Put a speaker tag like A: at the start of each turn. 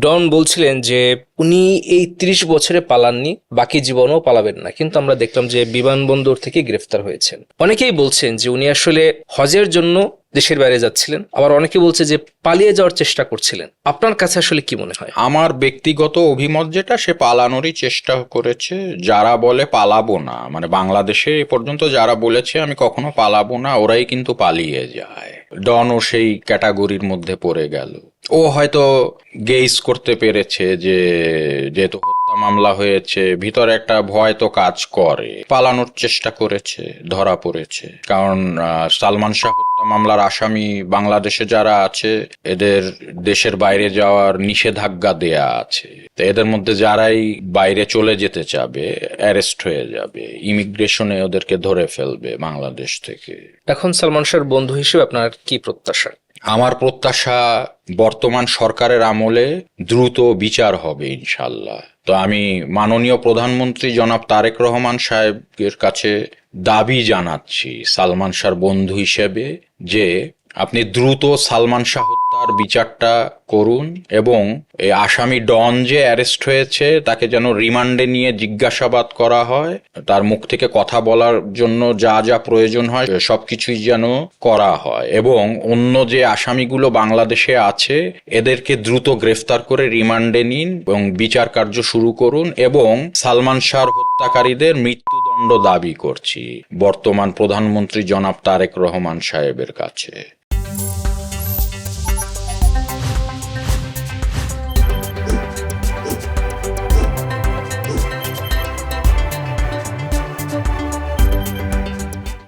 A: ডন বলছিলেন যে উনি এই ৩০ বছরে পালাননি, বাকি জীবনও পালাবেন না, কিন্তু আমরা দেখলাম যে বিমানবন্দর থেকে গ্রেফতার হয়েছেন। অনেকেই বলছেন যে উনি আসলে হজের জন্য দেশের বাইরে যাচ্ছিলেন, আবার অনেকে বলছে যে পালিয়ে যাওয়ার চেষ্টা করছিলেন। আপনার কাছে আসলে কি মনে হয়?
B: আমার ব্যক্তিগত অভিমত যেটা, সে পালানোরই চেষ্টা করেছে। যারা বলে পালাবো না, মানে বাংলাদেশে এ পর্যন্ত যারা বলেছে আমি কখনো পালাবো না, ওরাই কিন্তু পালিয়ে যায়। ডনও সেই ক্যাটাগরির মধ্যে পড়ে গেল। ও হয়তো গেইস করতে পেরেছে যে যেহেতু হত্যা মামলা হয়েছে, ভিতরে একটা ভয় তো কাজ করে, পালানোর চেষ্টা করেছে, ধরা পড়েছে। কারণ সালমান শাহ হত্যা মামলার আসামি বাংলাদেশে যারা আছে, এদের দেশের বাইরে যাওয়ার নিষেধাজ্ঞা দেয়া আছে। তো এদের মধ্যে যারাই বাইরে চলে যেতে চাবে অ্যারেস্ট হয়ে যাবে, ইমিগ্রেশনে ওদেরকে ধরে ফেলবে বাংলাদেশ থেকে।
A: এখন সালমান শাহর বন্ধু হিসেবে আপনার কি প্রত্যাশা?
B: আমার প্রত্যাশা বর্তমান সরকারের আমলে দ্রুত বিচার হবে ইনশাল্লাহ। তো আমি মাননীয় প্রধানমন্ত্রী জনাব তারেক রহমান সাহেবের কাছে দাবি জানাচ্ছি সালমান শাহর বন্ধু হিসেবে যে আপনি দ্রুত সালমান শাহ হত্যার বিচারটা করুন, এবং এই আসামি ডন যে অ্যারেস্ট হয়েছে তাকে যেন রিমান্ডে নিয়ে জিজ্ঞাসাবাদ করা হয়, তার মুখ থেকে কথা বলার জন্য যা যা প্রয়োজন হয় সবকিছুই যেন করা হয়, এবং অন্য যে আসামিগুলো বাংলাদেশে আছে এদেরকে দ্রুত গ্রেফতার করে রিমান্ডে নিন এবং বিচার কার্য শুরু করুন। এবং সালমান শাহর হত্যাকারীদের মৃত্যুদণ্ড দাবি করছি বর্তমান প্রধানমন্ত্রী জনাব তারেক রহমান সাহেবের কাছে।